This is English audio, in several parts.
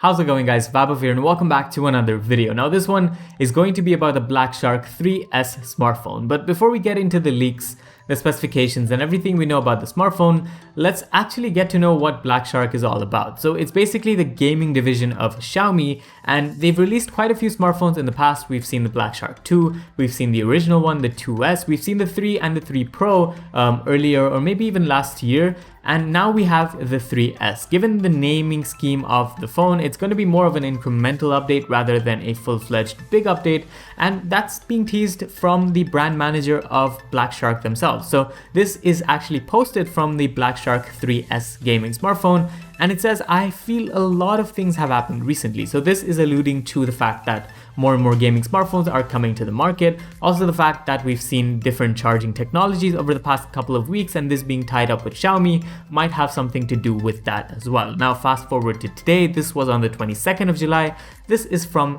How's it going, guys? Vaibhav here and welcome back to another video. Now this one is going to be about the Black Shark 3S smartphone. But before we get into the leaks, the specifications and everything we know about the smartphone, let's actually get to know what Black Shark is all about. So it's basically the gaming division of Xiaomi, and they've released quite a few smartphones in the past. We've seen the Black Shark 2, we've seen the original one, the 2S, we've seen the 3 and the 3 Pro earlier, or maybe even last year. And now we have the 3S. Given the naming scheme of the phone, it's going to be more of an incremental update rather than a full-fledged big update. And that's being teased from the brand manager of Black Shark themselves. So this is actually posted from the Black Shark 3S gaming smartphone. And it says, I feel a lot of things have happened recently. So this is alluding to the fact that more and more gaming smartphones are coming to the market. Also the fact that we've seen different charging technologies over the past couple of weeks, and this being tied up with Xiaomi might have something to do with that as well. Now fast forward to today, this was on the 22nd of July. This is from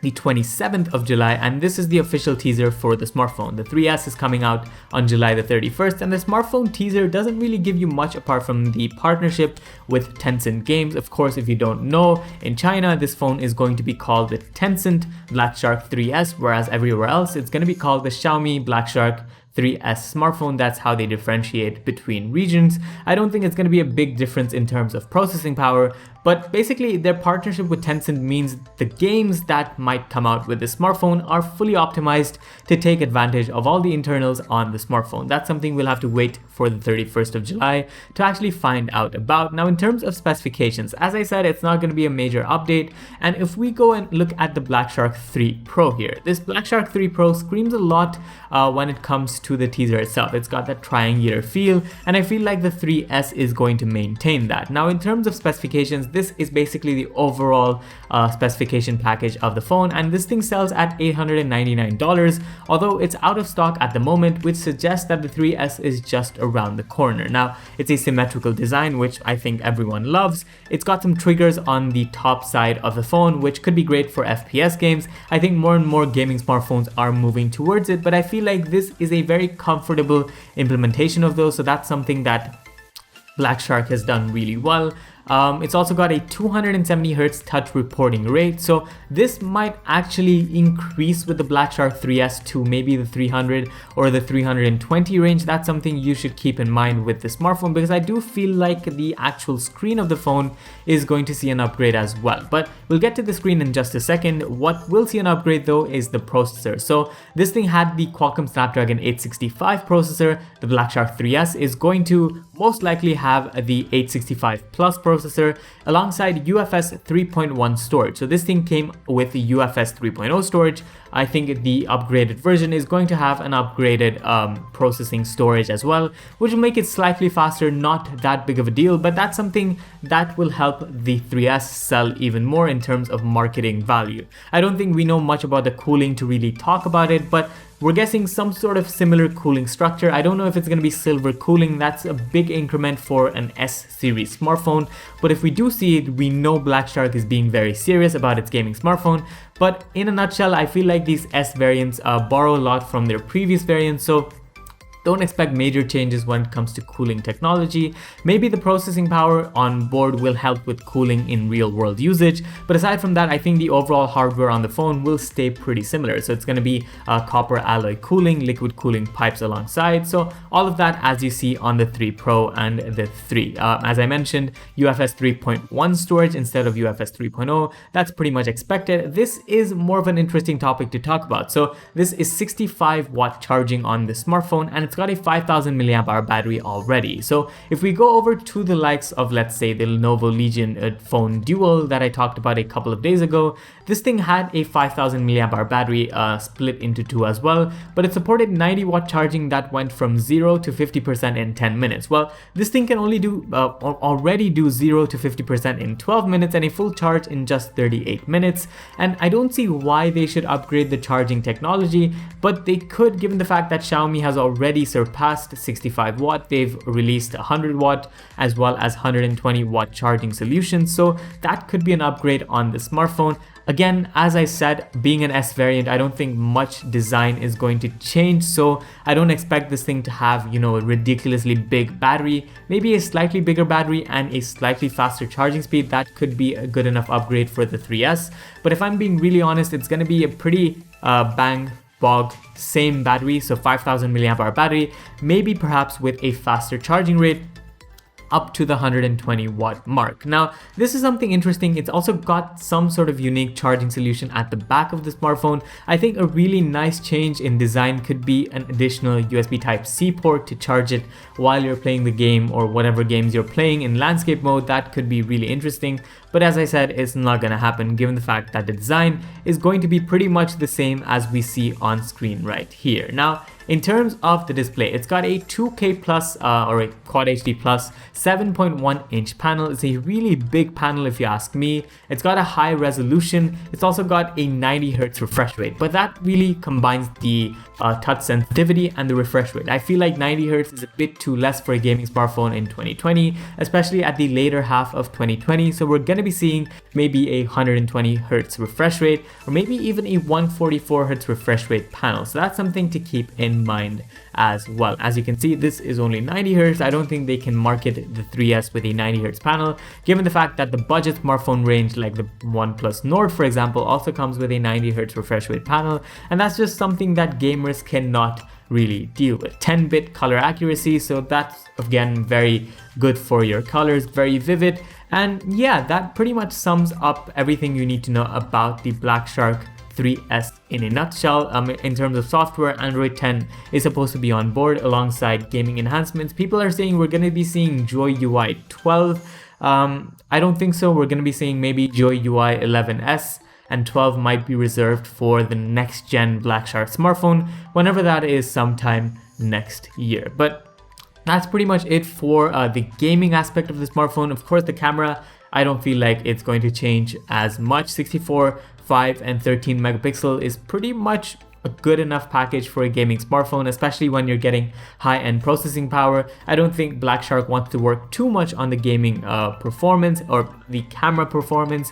the 27th of July, and this is the official teaser for the smartphone. The 3S is coming out on July the 31st, and the smartphone teaser doesn't really give you much apart from the partnership with Tencent Games. Of course, if you don't know, in China this phone is going to be called the Tencent Black Shark 3S, whereas everywhere else it's going to be called the Xiaomi Black Shark 3S smartphone. That's how they differentiate between regions. I don't think it's going to be a big difference in terms of processing power, but basically their partnership with Tencent means the games that might come out with the smartphone are fully optimized to take advantage of all the internals on the smartphone. That's something we'll have to wait for the 31st of July to actually find out about. Now in terms of specifications, as I said, it's not going to be a major update. And if we go and look at the Black Shark 3 Pro here, this Black Shark 3 Pro screams a lot when it comes to the teaser itself. It's got that triangular feel, and I feel like the 3S is going to maintain that. Now in terms of specifications, this is basically the overall specification package of the phone, and this thing sells at $899, although it's out of stock at the moment, which suggests that the 3S is just around the corner. Now it's a symmetrical design, which I think everyone loves. It's got some triggers on the top side of the phone, which could be great for FPS games. I think more and more gaming smartphones are moving towards it, but I feel like this is a very comfortable implementation of those, so that's something that Black Shark has done really well. It's also got a 270 Hz touch reporting rate, so this might actually increase with the Black Shark 3S to maybe the 300 or the 320 range. That's something you should keep in mind with the smartphone, because I do feel like the actual screen of the phone is going to see an upgrade as well. But we'll get to the screen in just a second. What will see an upgrade though is the processor. So this thing had the Qualcomm Snapdragon 865 processor. The Black Shark 3S is going to most likely have the 865 Plus processor alongside UFS 3.1 storage. So this thing came with the UFS 3.0 storage. I think the upgraded version is going to have an upgraded processing storage as well, which will make it slightly faster. Not that big of a deal, but that's something that will help the 3S sell even more in terms of marketing value. I don't think we know much about the cooling to really talk about it, but we're guessing some sort of similar cooling structure. I don't know if it's going to be silver cooling. That's a big increment for an S series smartphone. But if we do see it, we know Black Shark is being very serious about its gaming smartphone. But in a nutshell, I feel like these S variants borrow a lot from their previous variants. So don't expect major changes when it comes to cooling technology. Maybe the processing power on board will help with cooling in real world usage, but aside from that, I think the overall hardware on the phone will stay pretty similar. So it's going to be copper alloy cooling, liquid cooling pipes alongside. So all of that as you see on the 3 Pro and the 3. As I mentioned, UFS 3.1 storage instead of UFS 3.0. That's pretty much expected. This is more of an interesting topic to talk about. So this is 65 watt charging on the smartphone, and it's got a 5000 milliamp hour battery already. So if we go over to the likes of, let's say, the Lenovo Legion phone Dual that I talked about a couple of days ago, this thing had a 5000 milliamp hour battery split into two as well, but it supported 90 watt charging that went from 0 to 50% in 10 minutes. Well, this thing can only do already do 0 to 50% in 12 minutes and a full charge in just 38 minutes. And I don't see why they should upgrade the charging technology, but they could, given the fact that Xiaomi has already already surpassed 65 watt. They've released 100 watt as well as 120 watt charging solutions, so that could be an upgrade on the smartphone. Again, as I said, being an S variant, I don't think much design is going to change, so I don't expect this thing to have, you know, a ridiculously big battery. Maybe a slightly bigger battery and a slightly faster charging speed. That could be a good enough upgrade for the 3S. But if I'm being really honest, it's going to be a pretty same battery, so 5000 milliamp hour battery, maybe perhaps with a faster charging rate up to the 120 watt mark. Now, this is something interesting. It's also got some sort of unique charging solution at the back of the smartphone. I think a really nice change in design could be an additional USB Type-C port to charge it while you're playing the game or whatever games you're playing in landscape mode. That could be really interesting. But as I said, it's not going to happen given the fact that the design is going to be pretty much the same as we see on screen right here. Now, in terms of the display, it's got a 2K plus or a Quad HD plus 7.1 inch panel. It's a really big panel if you ask me. It's got a high resolution. It's also got a 90 Hz refresh rate, but that really combines the touch sensitivity and the refresh rate. I feel like 90 Hz is a bit too less for a gaming smartphone in 2020, especially at the later half of 2020. So we're going to be seeing maybe a 120 Hz refresh rate or maybe even a 144 Hz refresh rate panel. So that's something to keep in mind as well. As you can see, this is only 90 Hz. I don't think they can market the 3S with a 90 Hz panel, given the fact that the budget smartphone range like the OnePlus Nord, for example, also comes with a 90 Hz refresh rate panel, and that's just something that gamers cannot really deal with. 10-bit color accuracy, so that's again very good for your colors, very vivid. And yeah, that pretty much sums up everything you need to know about the Black Shark 3S in a nutshell. In terms of software, Android 10 is supposed to be on board alongside gaming enhancements. People are saying we're going to be seeing Joy UI 12. I don't think so. We're going to be seeing maybe Joy UI 11S, and 12 might be reserved for the next gen Black Shark smartphone, whenever that is, sometime next year. But that's pretty much it for the gaming aspect of the smartphone. Of course, the camera, I don't feel like it's going to change as much. 64, 5 and 13 megapixel is pretty much a good enough package for a gaming smartphone, especially when you're getting high-end processing power. I don't think Black Shark wants to work too much on the gaming performance or the camera performance.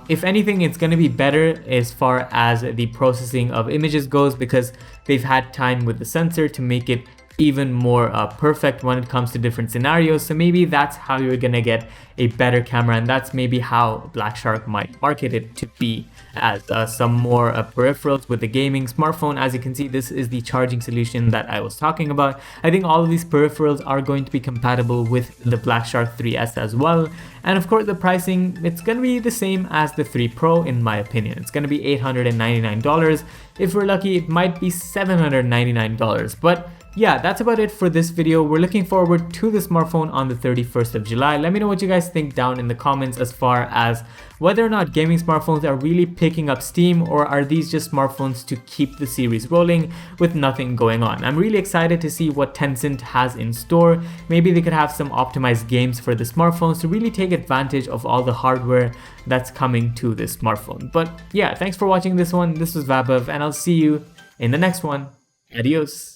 If anything, it's going to be better as far as the processing of images goes, because they've had time with the sensor to make it even more perfect when it comes to different scenarios. So maybe that's how you're gonna get a better camera, and that's maybe how Black Shark might market it to be, as some more peripherals with the gaming smartphone. As you can see, this is the charging solution that I was talking about. I think all of these peripherals are going to be compatible with the Black Shark 3S as well. And of course, the pricing, it's going to be the same as the 3 Pro in my opinion. It's going to be $899. If we're lucky, it might be $799. But yeah, that's about it for this video. We're looking forward to the smartphone on the 31st of July. Let me know what you guys think down in the comments as far as whether or not gaming smartphones are really picking up steam, or are these just smartphones to keep the series rolling with nothing going on. I'm really excited to see what Tencent has in store. Maybe they could have some optimized games for the smartphones to really take advantage of all the hardware that's coming to this smartphone. But yeah, thanks for watching this one. This was Vaibhav, and I'll see you in the next one. Adios.